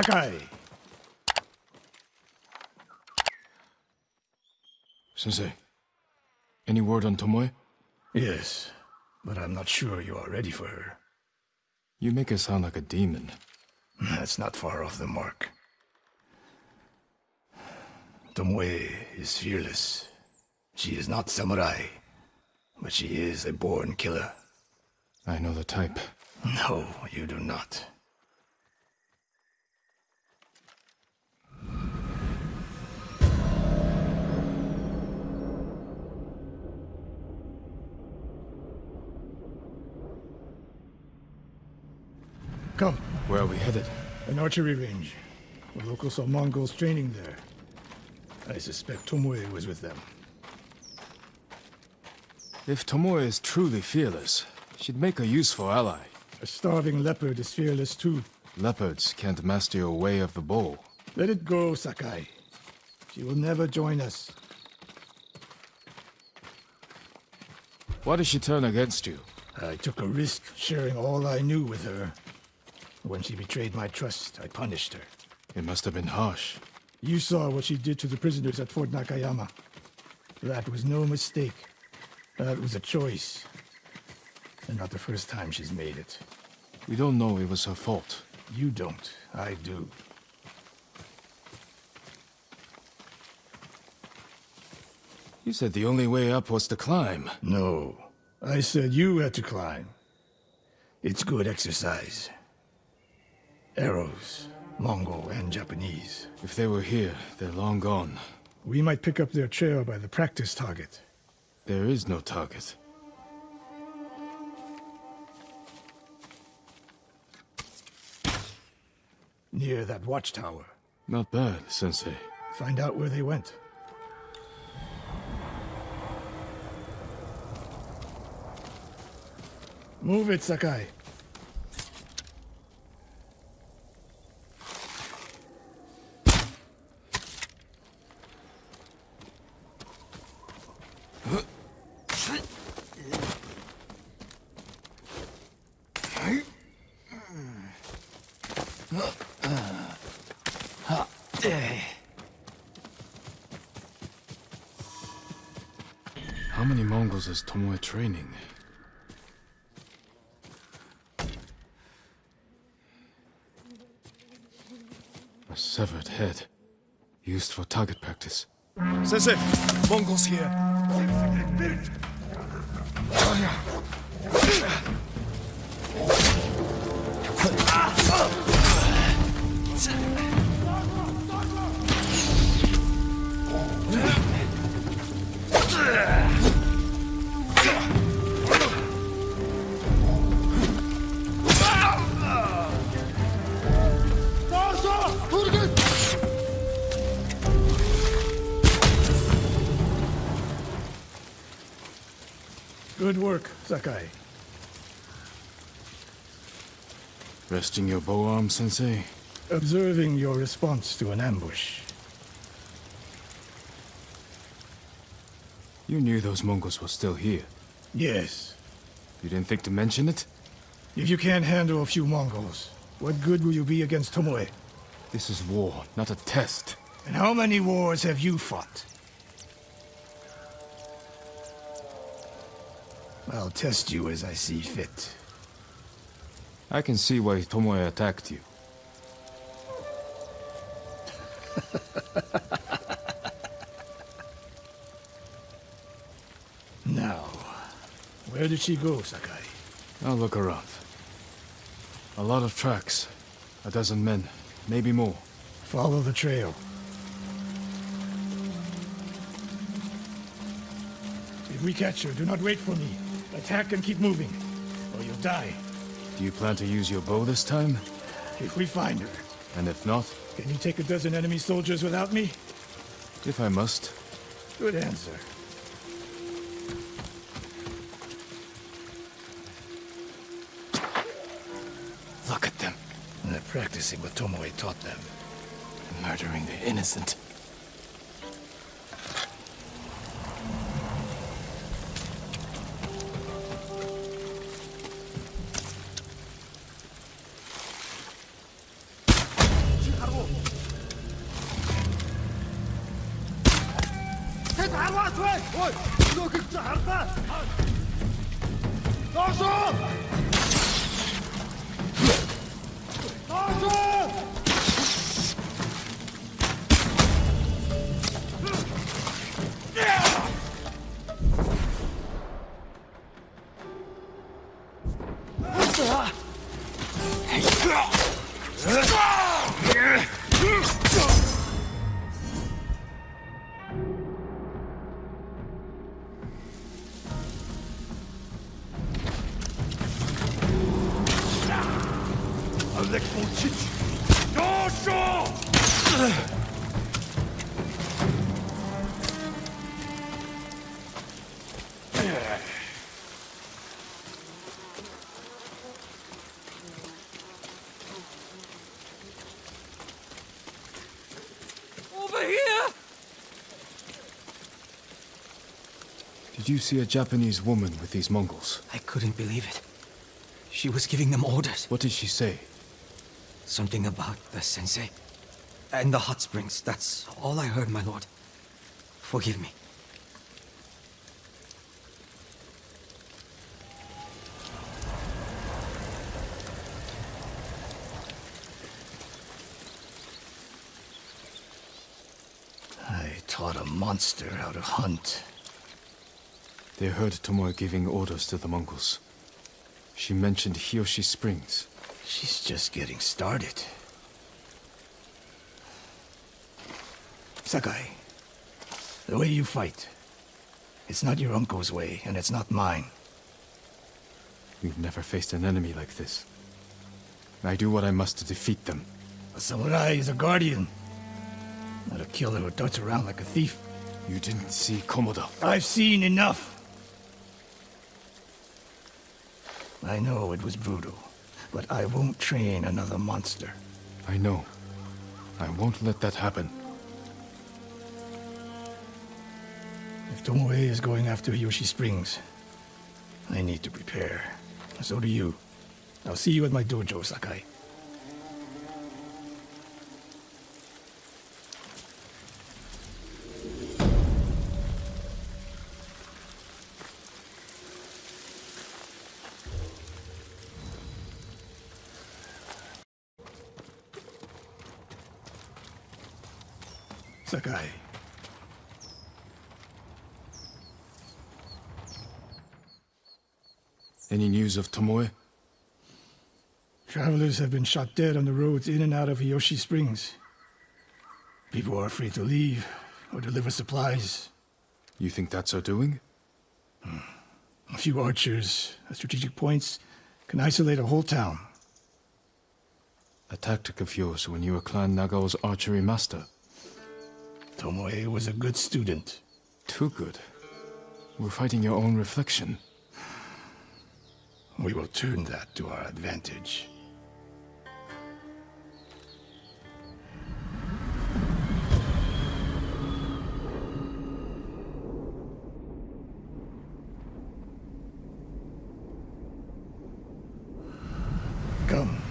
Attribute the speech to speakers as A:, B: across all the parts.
A: Sakai!
B: Sensei, any word on Tomoe?
A: Yes, but I'm not sure you are ready for her.
B: You make her sound like a demon.
A: That's not far off the mark. Tomoe is fearless. She is not samurai, but she is a born killer.
B: I know the type.
A: No, you do not. Come.
B: Where are we headed?
A: An archery range. The locals saw Mongols training there. I suspect Tomoe was with them.
B: If Tomoe is truly fearless, she'd make a useful ally.
A: A starving leopard is fearless too.
B: Leopards can't master your way of the bow.
A: Let it go, Sakai. She will never join us.
B: Why did she turn against you?
A: I took a risk sharing all I knew with her. When she betrayed my trust, I punished her.
B: It must have been harsh.
A: You saw what she did to the prisoners at Fort Nakayama. That was no mistake. That was a choice. And not the first time she's made it.
B: We don't know it was her fault.
A: You don't. I do.
B: You said the only way up was to climb.
A: No. I said you had to climb. It's good exercise. Arrows. Mongol and Japanese.
B: If they were here, they're long gone.
A: We might pick up their trail by the practice target.
B: There is no target.
A: Near that watchtower.
B: Not bad, Sensei.
A: Find out where they went. Move it, Sakai.
B: How many Mongols is Tomoe training? A severed head, used for target practice.
C: Sensei, Mongols here.
A: Good work, Sakai.
B: Resting your bow arm, Sensei?
A: Observing your response to an ambush.
B: You knew those Mongols were still here.
A: Yes.
B: You didn't think to mention it?
A: If you can't handle a few Mongols, what good will you be against Tomoe?
B: This is war, not a test.
A: And how many wars have you fought? I'll test you as I see fit.
B: I can see why Tomoe attacked you.
A: Now, where did she go, Sakai?
B: I'll look around. A lot of tracks. A dozen men, maybe more.
A: Follow the trail. If we catch her, do not wait for me. Attack and keep moving, or you'll die.
B: Do you plan to use your bow this time?
A: If we find her.
B: And if not?
A: Can you take a dozen enemy soldiers without me?
B: If I must.
A: Good answer.
B: Look at them.
A: They're practicing what Tomoe taught them.
B: Murdering the innocent. Did you see a Japanese woman with these Mongols?
D: I couldn't believe it. She was giving them orders.
B: What did she say?
D: Something about the sensei. And the hot springs. That's all I heard, my lord. Forgive me.
A: I taught a monster how to hunt.
B: They heard Tomoe giving orders to the Mongols. She mentioned Hiyoshi Springs.
A: She's just getting started. Sakai, the way you fight, it's not your uncle's way, and it's not mine.
B: We've never faced an enemy like this. I do what I must to defeat them.
A: A samurai is a guardian, not a killer who darts around like a thief.
B: You didn't see Komodo.
A: I've seen enough. I know it was brutal, but I won't train another monster.
B: I know. I won't let that happen.
A: If Tomoe is going after Hiyoshi Springs, I need to prepare. So do you. I'll see you at my dojo, Sakai. Sakai.
B: Any news of Tomoe?
A: Travelers have been shot dead on the roads in and out of Hiyoshi Springs. People are afraid to leave or deliver supplies.
B: You think that's her doing?
A: A few archers at strategic points can isolate a whole town.
B: A tactic of yours when you were Clan Nagao's archery master.
A: Tomoe was a good student.
B: Too good. We're fighting your own reflection.
A: We will turn that to our advantage. Come.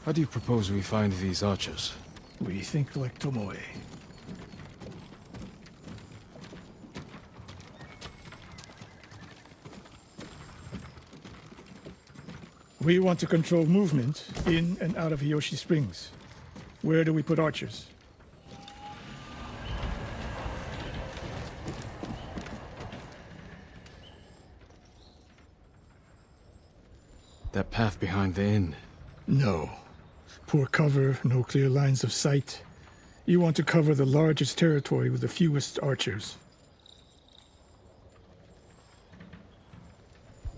B: How do you propose we find these archers?
A: We think like Tomoe. We want to control movement in and out of Hiyoshi Springs. Where do we put archers?
B: That path behind the inn.
A: No. Poor cover, no clear lines of sight. You want to cover the largest territory with the fewest archers.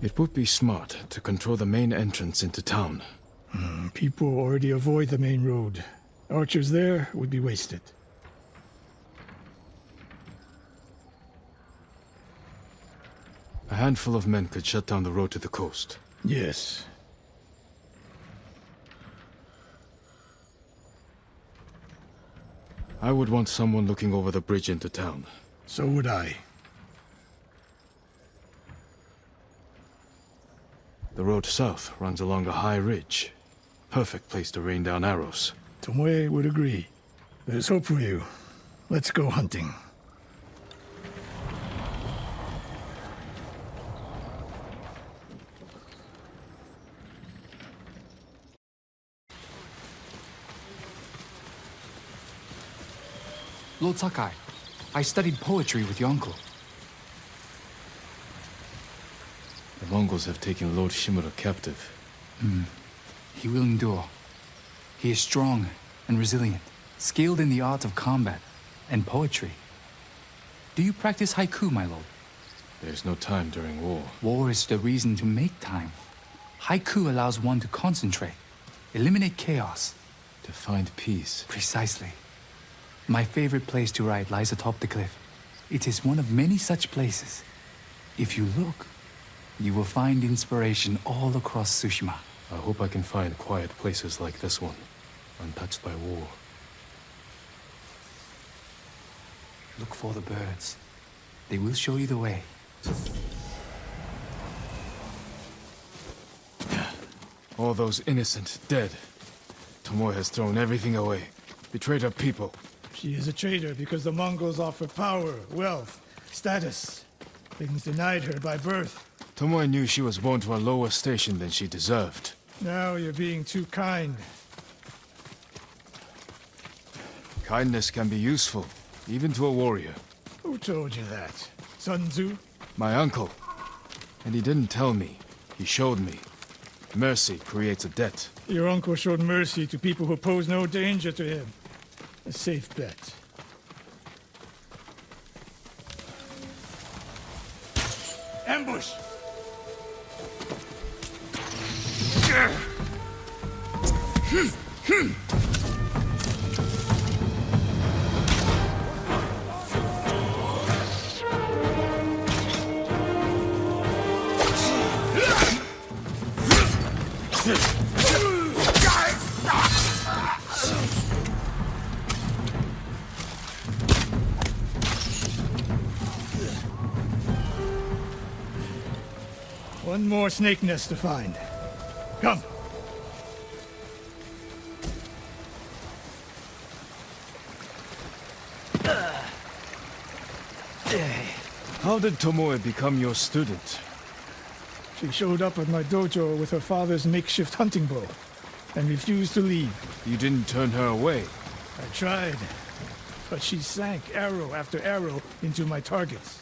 B: It would be smart to control the main entrance into town.
A: People already avoid the main road. Archers there would be wasted.
B: A handful of men could shut down the road to the coast.
A: Yes.
B: I would want someone looking over the bridge into town.
A: So would I.
B: The road south runs along a high ridge. Perfect place to rain down arrows.
A: Tomoe would agree. There's hope for you. Let's go hunting.
E: Lord Sakai, I studied poetry with your uncle.
B: The Mongols have taken Lord Shimura captive.
E: He will endure. He is strong and resilient, skilled in the art of combat and poetry. Do you practice haiku, my lord?
B: There's no time during war.
E: War is the reason to make time. Haiku allows one to concentrate, eliminate chaos.
B: To find peace.
E: Precisely. My favorite place to write lies atop the cliff. It is one of many such places. If you look, you will find inspiration all across Tsushima.
B: I hope I can find quiet places like this one, untouched by war.
E: Look for the birds. They will show you the way.
B: All those innocent dead. Tomoe has thrown everything away, betrayed her people.
A: She is a traitor because the Mongols offer power, wealth, status. Things denied her by birth.
B: Tomoe knew she was born to a lower station than she deserved.
A: Now you're being too kind.
B: Kindness can be useful, even to a warrior.
A: Who told you that? Sun Tzu?
B: My uncle. And he didn't tell me. He showed me. Mercy creates a debt.
A: Your uncle showed mercy to people who pose no danger to him. A safe bet. Ambush! One more snake nest to find. Come.
B: How did Tomoe become your student?
A: She showed up at my dojo with her father's makeshift hunting bow and refused to leave.
B: You didn't turn her away.
A: I tried, but she sank arrow after arrow into my targets.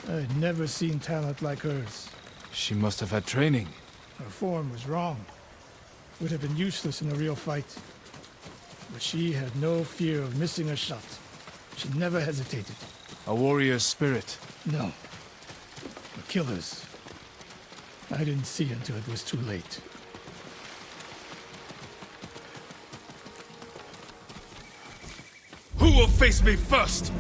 A: I'd never seen talent like hers.
B: She must have had training.
A: Her form was wrong. Would have been useless in a real fight. But she had no fear of missing a shot. She never hesitated.
B: A warrior's spirit.
A: No. A killer's. I didn't see until it was too late.
C: Who will face me first?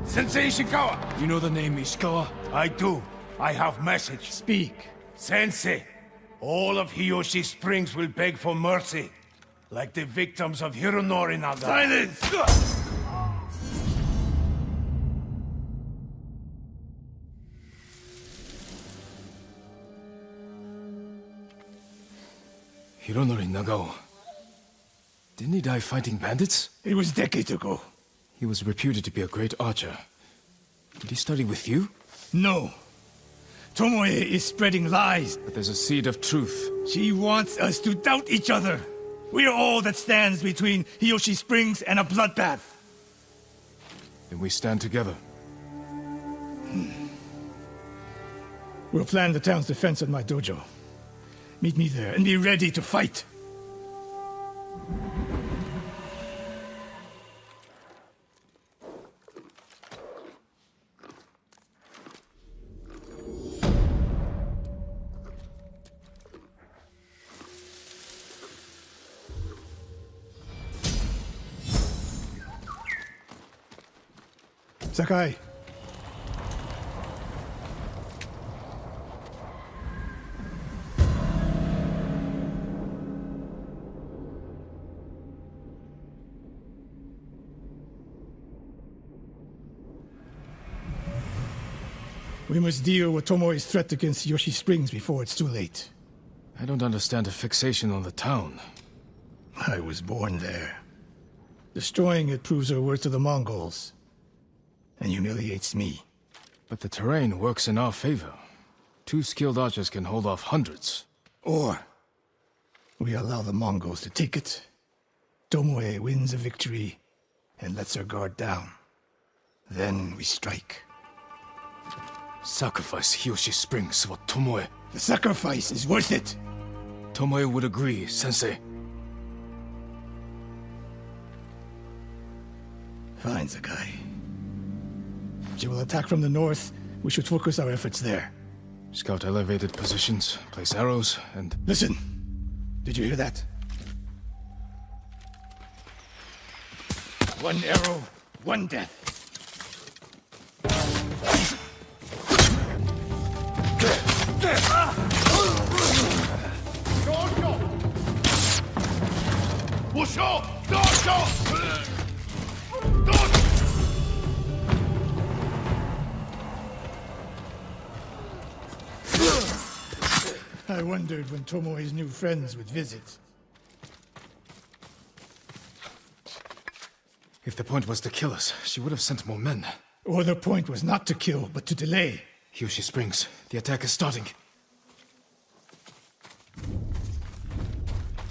F: Sensei Ishikawa!
C: You know the name Ishikawa?
F: I do. I have message.
A: Speak.
F: Sensei, all of Hiyoshi Springs will beg for mercy, like the victims of Hironori Naga.
C: Silence!
B: Hironori Nagao. Didn't he die fighting bandits?
A: It was decades ago.
B: He was reputed to be a great archer. Did he study with you?
A: No. Tomoe is spreading lies.
B: But there's a seed of truth.
A: She wants us to doubt each other. We are all that stands between Hiyoshi Springs and a bloodbath.
B: Then we stand together.
A: We'll plan the town's defense at my dojo. Meet me there and be ready to fight. Sakai. We must deal with Tomoe's threat against Yoshi Springs before it's too late.
B: I don't understand a fixation on the town.
A: I was born there. Destroying it proves her worth to the Mongols. And humiliates me.
B: But the terrain works in our favor. 2 skilled archers can hold off hundreds.
A: Or we allow the Mongols to take it. Tomoe wins a victory and lets her guard down. Then we strike.
B: Sacrifice Hiyoshi Springs for Tomoe.
A: The sacrifice is worth it.
B: Tomoe would agree, Sensei.
A: Fine, Sakai. She will attack from the north. We should focus our efforts there.
B: Scout elevated positions, place arrows, and...
A: Listen! Did you hear that? One arrow, one death. I wondered when Tomoe's new friends would visit.
B: If the point was to kill us, she would have sent more men.
A: Or the point was not to kill, but to delay.
B: Hiyoshi Springs, the attack is starting.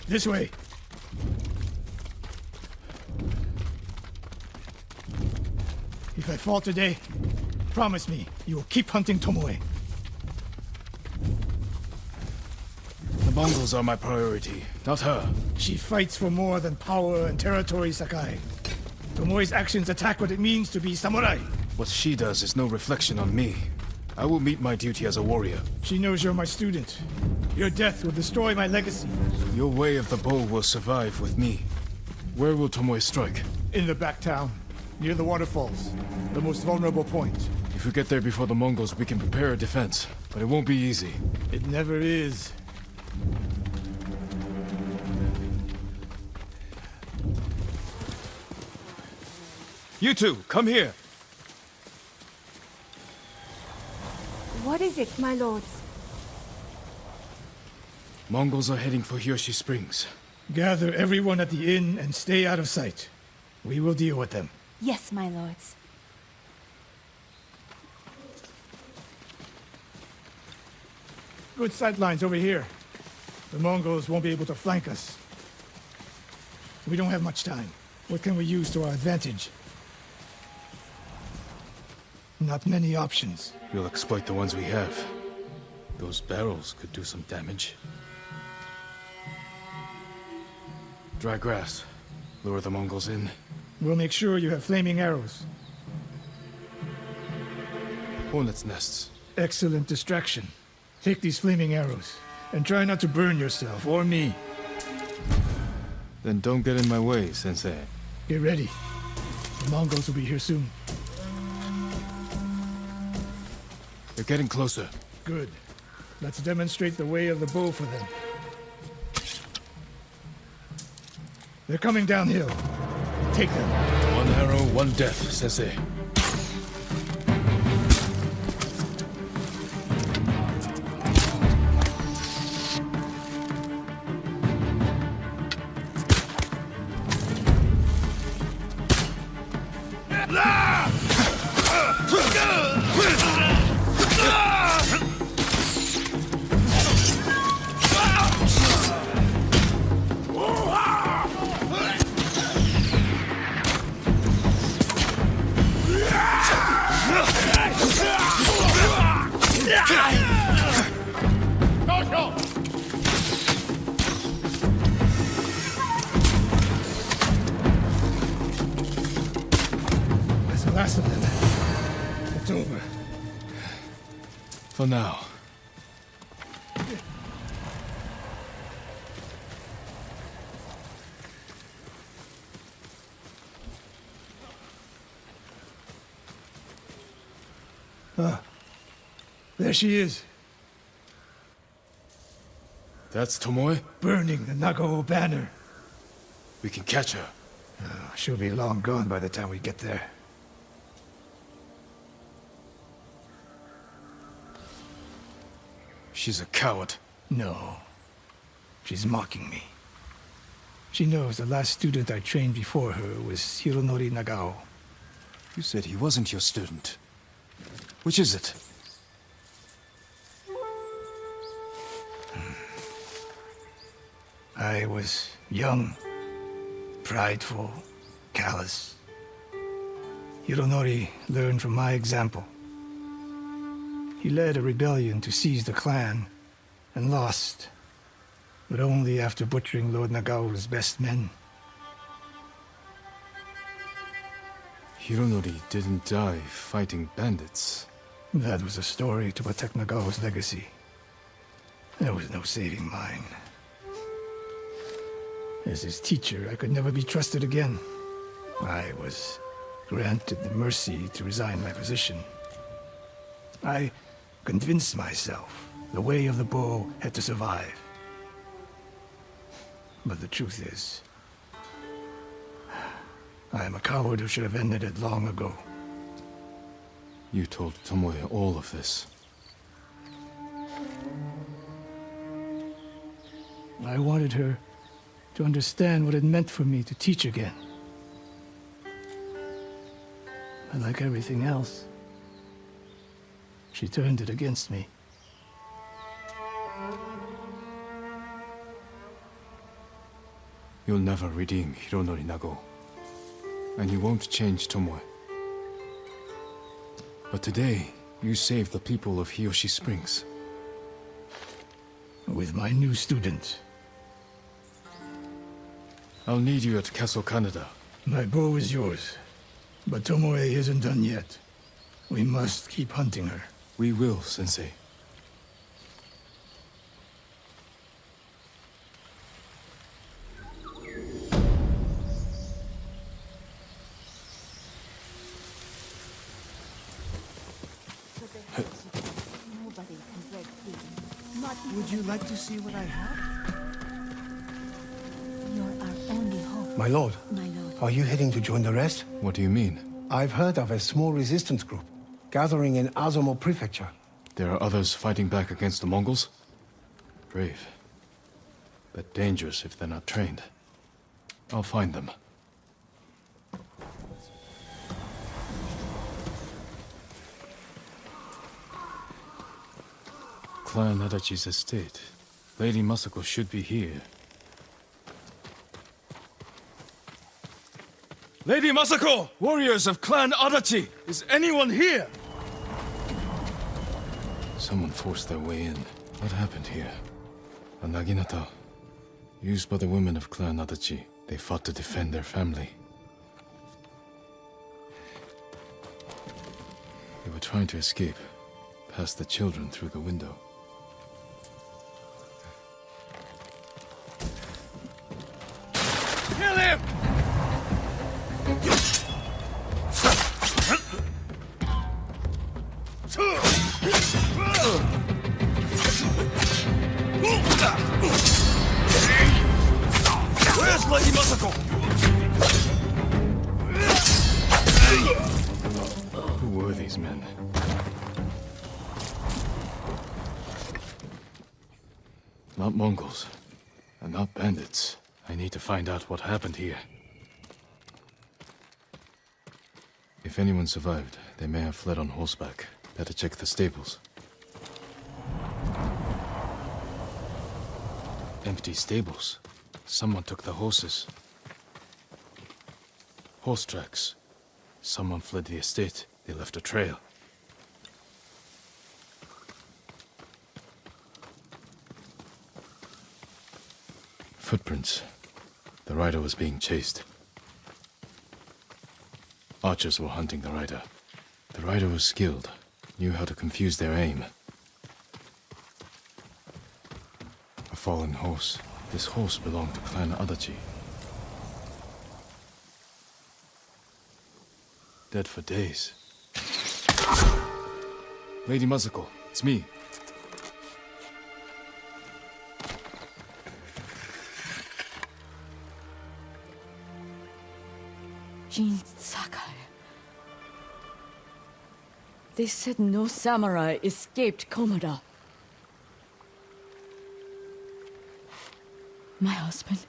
A: This way. If I fall today, promise me you will keep hunting Tomoe.
B: The Mongols are my priority, not her.
A: She fights for more than power and territory, Sakai. Tomoe's actions attack what it means to be samurai.
B: What she does is no reflection on me. I will meet my duty as a warrior.
A: She knows you're my student. Your death will destroy my legacy.
B: Your way of the bow will survive with me. Where will Tomoe strike?
A: In the back town, near the waterfalls. The most vulnerable point.
B: If we get there before the Mongols, we can prepare a defense. But it won't be easy.
A: It never is.
B: You two, come here!
G: What is it, my lords?
B: Mongols are heading for Hiyoshi Springs.
A: Gather everyone at the inn and stay out of sight. We will deal with them.
G: Yes, my lords.
A: Good sightlines over here. The Mongols won't be able to flank us. We don't have much time. What can we use to our advantage? Not many options.
B: We'll exploit the ones we have. Those barrels could do some damage. Dry grass. Lure the Mongols in.
A: We'll make sure you have flaming arrows.
B: Hornets' nests.
A: Excellent distraction. Take these flaming arrows, and try not to burn yourself or me.
B: Then don't get in my way, Sensei.
A: Get ready. The Mongols will be here soon.
B: They're getting closer.
A: Good. Let's demonstrate the way of the bow for them. They're coming downhill. Take them.
B: One arrow, one death, Sensei.
A: That's the last of them. It's over.
B: For now.
A: There she is,
B: That's Tomoe?
A: burning the Nagao banner.
B: We can catch her.
A: She'll be long gone by the time we get there.
B: She's a coward.
A: No. She's mocking me. She knows the last student I trained before her was Hironori Nagao.
B: You said he wasn't your student. Which is it?
A: I was young, prideful, callous. Hironori learned from my example. He led a rebellion to seize the clan, and lost, but only after butchering Lord Nagao's best men.
B: Hironori didn't die fighting bandits.
A: That was a story to protect Nagao's legacy. There was no saving mine. As his teacher, I could never be trusted again. I was granted the mercy to resign my position. I convinced myself the way of the bow had to survive. But the truth is, I am a coward who should have ended it long ago.
B: You told Tomoe all of this.
A: I wanted her to understand what it meant for me to teach again. But like everything else, she turned it against me.
B: You'll never redeem Hironori Nagao. And you won't change Tomoe. But today, you saved the people of Hiyoshi Springs.
A: With my new student.
B: I'll need you at Castle Canada.
A: My bow is yours, but Tomoe isn't done yet. We must keep hunting her.
B: We will, Sensei.
G: Nobody can break through. Not
C: Would you like to see what I have?
G: You're our only hope,
H: My lord,
G: my lord.
H: are you heading to join the rest?
B: What do you mean?
H: I've heard of a small resistance group gathering in Azamo Prefecture.
B: There are others fighting back against the Mongols? Brave. But dangerous if they're not trained. I'll find them. Clan Adachi's estate. Lady Masako should be here. Lady Masako! Warriors of Clan Adachi! Is anyone here? Someone forced their way in. What happened here? A naginata. Used by the women of Clan Adachi. They fought to defend their family. They were trying to escape. Past the children through the window. Kill him! Where's Lady Masako? Who were these men? Not Mongols, and not bandits. I need to find out what happened here. If anyone survived, they may have fled on horseback. Better check the stables. Empty stables. Someone took the horses. Horse tracks. Someone fled the estate. They left a trail. Footprints. The rider was being chased. Archers were hunting the rider. The rider was skilled, knew how to confuse their aim. A fallen horse. This horse belonged to Clan Adachi. Dead for days. Lady Masako, it's me.
I: Jin Sakai. They said no samurai escaped Komoda. My husband.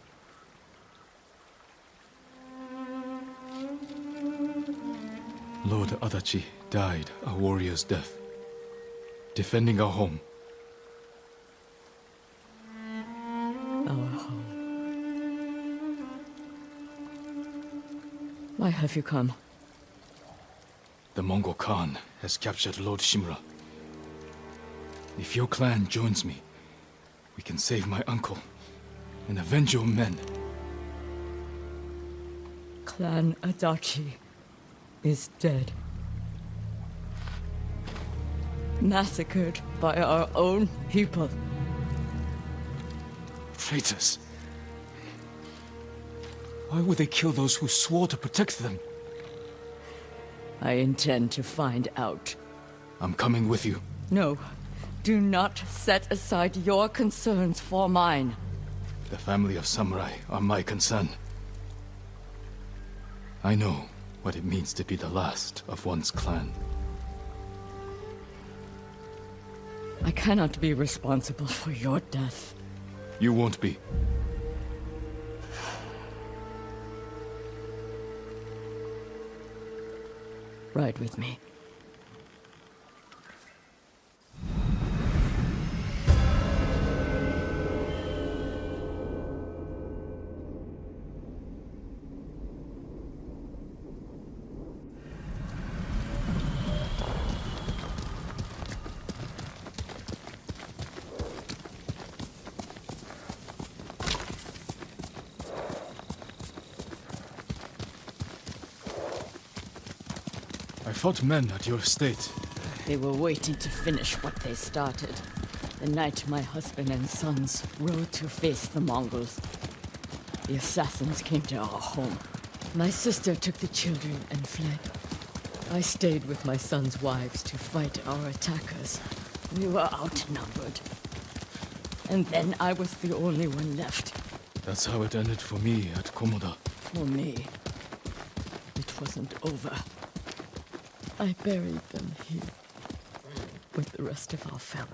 B: Lord Adachi died a warrior's death, defending our home.
I: Our home. Why have you come?
B: The Mongol Khan has captured Lord Shimura. If your clan joins me, we can save my uncle and avenge your men.
I: Clan Adachi is dead. Massacred by our own people.
B: Traitors! Why would they kill those who swore to protect them?
I: I intend to find out.
B: I'm coming with you.
I: No, do not set aside your concerns for mine.
B: The family of samurai are my concern. I know what it means to be the last of one's clan.
I: I cannot be responsible for your death.
B: You won't be.
I: Ride with me.
B: I fought men at your estate.
I: They were waiting to finish what they started. The night my husband and sons rode to face the Mongols. The assassins came to our home. My sister took the children and fled. I stayed with my sons' wives to fight our attackers. We were outnumbered. And then I was the only one left.
B: That's how it ended for me at Komoda.
I: For me, it wasn't over. I buried them here with the rest of our family.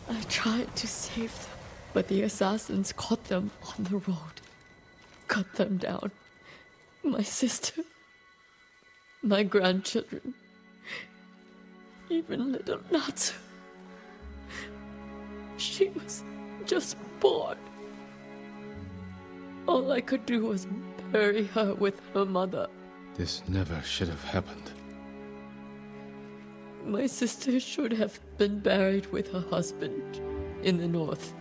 I: I tried to save them, but the assassins caught them on the road, cut them down. My sister, my grandchildren, even little Natsu. She was just born. All I could do was bury her with her mother.
B: This never should have happened.
I: My sister should have been buried with her husband in the north.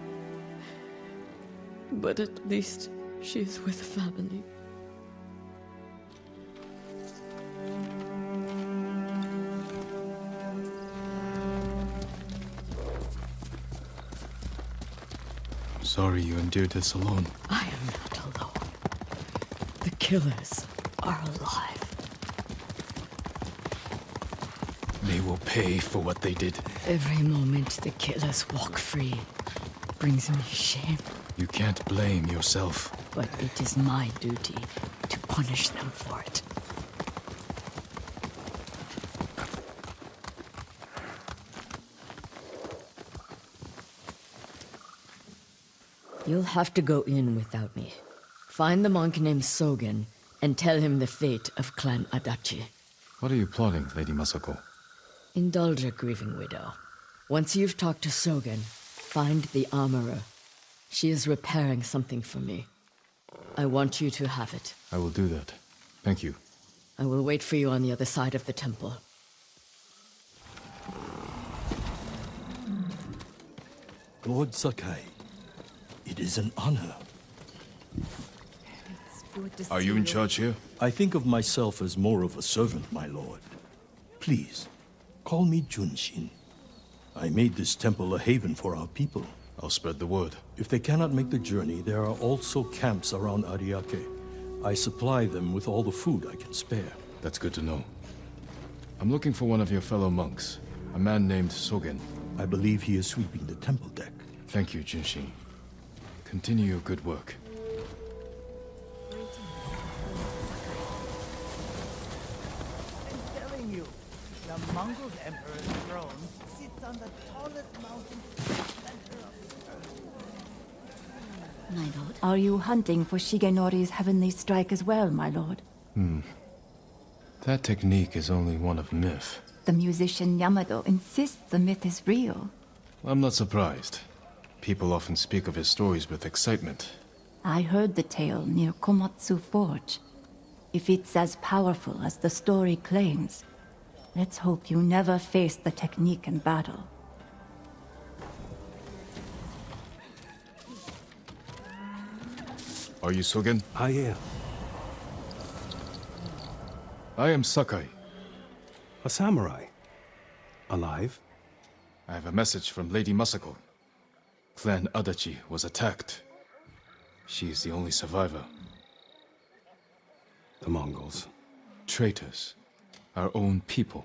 I: But at least she is with family.
B: Sorry you endured this alone.
I: I am not alone. The killers are alive.
B: They will pay for what they did.
I: Every moment the killers walk free brings me shame.
B: You can't blame yourself.
I: But it is my duty to punish them for it. You'll have to go in without me. Find the monk named Sogen and tell him the fate of Clan Adachi.
B: What are you plotting, Lady Masako?
I: Indulge a grieving widow. Once you've talked to Sogen, find the armorer. She is repairing something for me. I want you to have it.
B: I will do that. Thank you.
I: I will wait for you on the other side of the temple.
J: Lord Sakai, it is an honor.
B: Are you in charge here?
J: I think of myself as more of a servant, my lord. Please, call me Junshin. I made this temple a haven for our people.
B: I'll spread the word.
J: If they cannot make the journey, there are also camps around Ariake. I supply them with all the food I can spare.
B: That's good to know. I'm looking for one of your fellow monks, a man named Sogen.
J: I believe he is sweeping the temple deck.
B: Thank you, Junshin. Continue your good work.
C: I'm telling you, the Mongol Emperor's throne sits on the tallest mountain in the center of the earth.
G: My lord, are you hunting for Shigenori's heavenly strike as well, my lord?
B: That technique is only one of myth.
G: The musician Yamado insists the myth is real.
B: I'm not surprised. People often speak of his stories with excitement.
G: I heard the tale near Komatsu Forge. If it's as powerful as the story claims, let's hope you never face the technique in battle.
B: Are you Sogen?
K: I am.
B: I am Sakai.
K: A samurai. Alive?
B: I have a message from Lady Masako. Clan Adachi was attacked. She is the only survivor.
K: The Mongols.
B: Traitors. Our own people.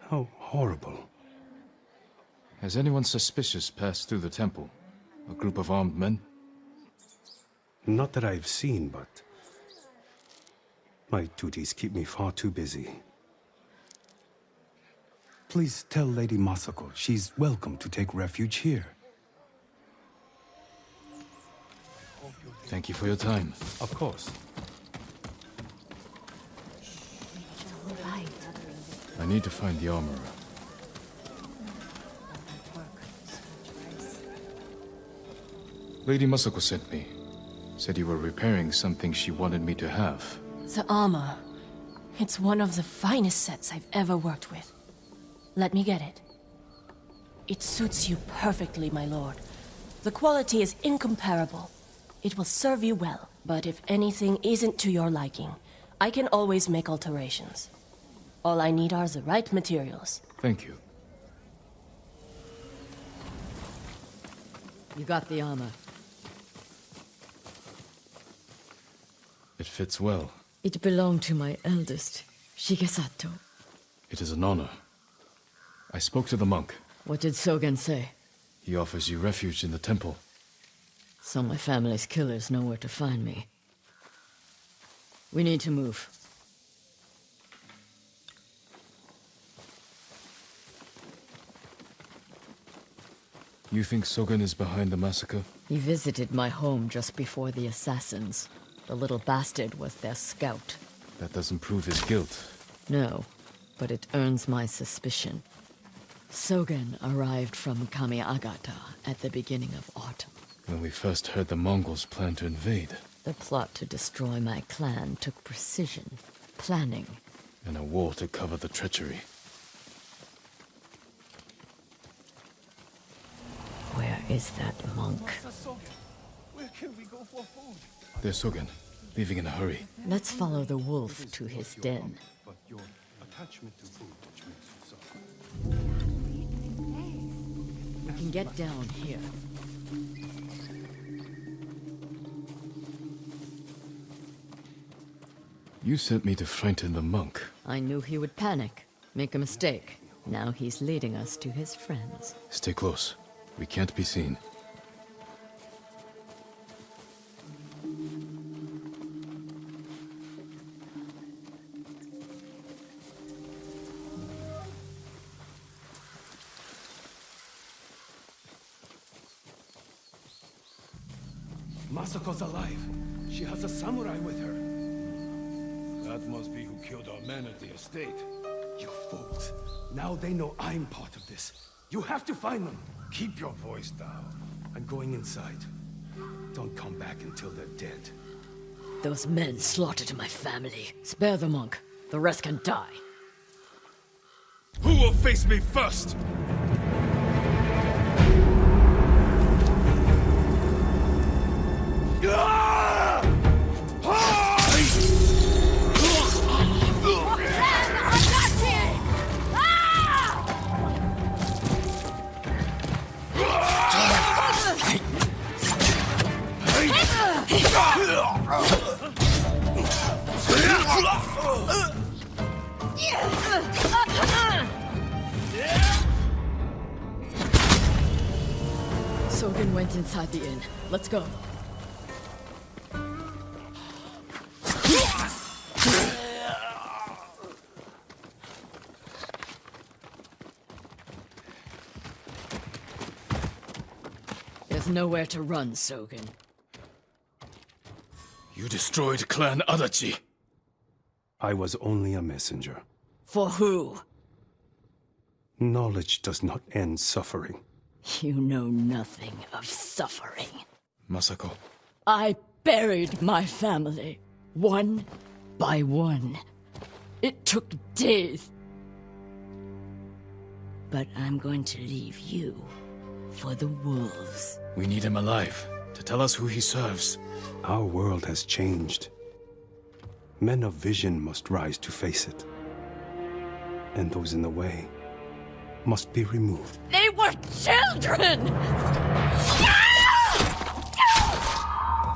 K: How horrible.
B: Has anyone suspicious passed through the temple? A group of armed men?
K: Not that I've seen, but my duties keep me far too busy. Please tell Lady Masako she's welcome to take refuge here.
B: Thank you for your time.
K: Of course.
B: I need to find the armorer. Lady Masako sent me. Said you were repairing something she wanted me to have.
L: The armor. It's one of the finest sets I've ever worked with. Let me get it. It suits you perfectly, my lord. The quality is incomparable. It will serve you well, but if anything isn't to your liking, I can always make alterations. All I need are the right materials.
B: Thank you.
I: You got the armor.
B: It fits well.
I: It belonged to my eldest, Shigesato.
B: It is an honor. I spoke to the monk.
I: What did Sogen say?
B: He offers you refuge in the temple.
I: So my family's killers know where to find me. We need to move.
B: You think Sogen is behind the massacre?
I: He visited my home just before the assassins. The little bastard was their scout.
B: That doesn't prove his guilt.
I: No, but it earns my suspicion. Sogen arrived from Kamiagata at the beginning of autumn.
B: When we first heard the Mongols plan to invade.
I: The plot to destroy my clan took precision, planning,
B: And a war to cover the treachery.
I: Where is that monk?
F: Where can we go for food?
B: There's Sogen, leaving in a hurry.
I: Let's follow the wolf to his den.
K: But your attachment to food which makes you so.
I: We can get down here.
B: You sent me to frighten the monk.
I: I knew he would panic, make a mistake. Now he's leading us to his friends.
B: Stay close. We can't be seen.
K: Masako's alive. She has a samurai with her.
F: That must be who killed our men at the estate.
K: You fools. Now they know I'm part of this. You have to find them.
F: Keep your voice down.
K: I'm going inside. Don't come back until they're dead.
I: Those men slaughtered my family. Spare the monk. The rest can die.
B: Who will face me first?
I: Sogen went inside the inn. Let's go. There's nowhere to run, Sogen.
B: You destroyed Clan Adachi.
K: I was only a messenger.
I: For who?
K: Knowledge does not end suffering.
I: You know nothing of suffering.
B: Masako.
I: I buried my family, one by one. It took days. But I'm going to leave you for the wolves.
B: We need him alive to tell us who he serves.
K: Our world has changed. Men of vision must rise to face it. And those in the way must be removed.
I: They were children!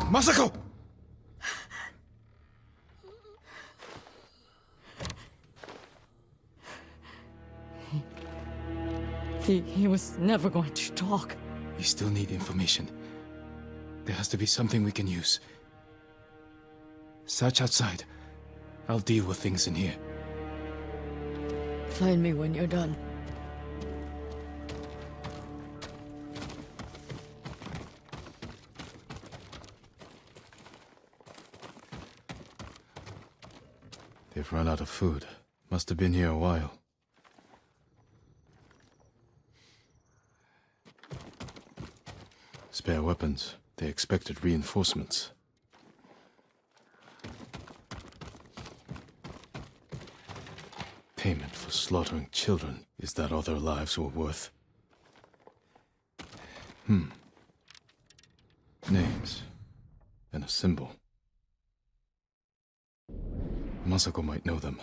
B: Masako!
I: He was never going to talk.
B: We still need information. There has to be something we can use. Search outside. I'll deal with things in here.
I: Find me when you're done.
B: They've run out of food. Must have been here a while. Spare weapons. They expected reinforcements. Payment for slaughtering children. Is that all their lives were worth? Names. And a symbol. Masako might know them.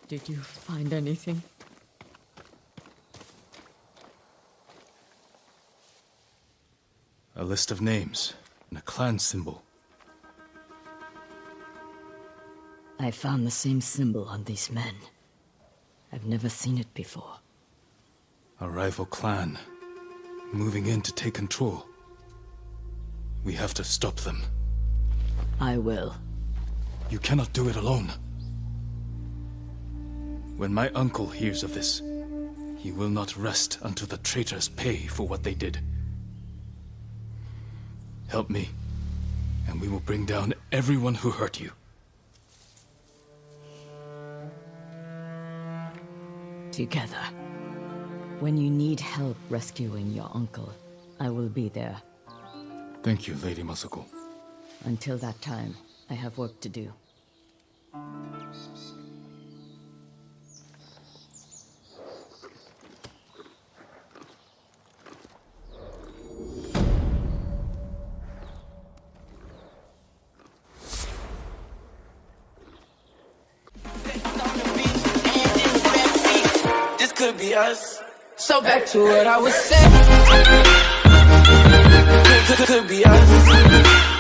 I: Did you find anything?
B: A list of names and a clan symbol.
I: I found the same symbol on these men. I've never seen it before.
B: A rival clan. Moving in to take control. We have to stop them.
I: I will.
B: You cannot do it alone. When my uncle hears of this, he will not rest until the traitors pay for what they did. Help me, and we will bring down everyone who hurt you.
I: Together. When you need help rescuing your uncle, I will be there.
B: Thank you, Lady Masako.
I: Until that time, I have work to do.
M: This could be us. So back to what I was saying. Could be us.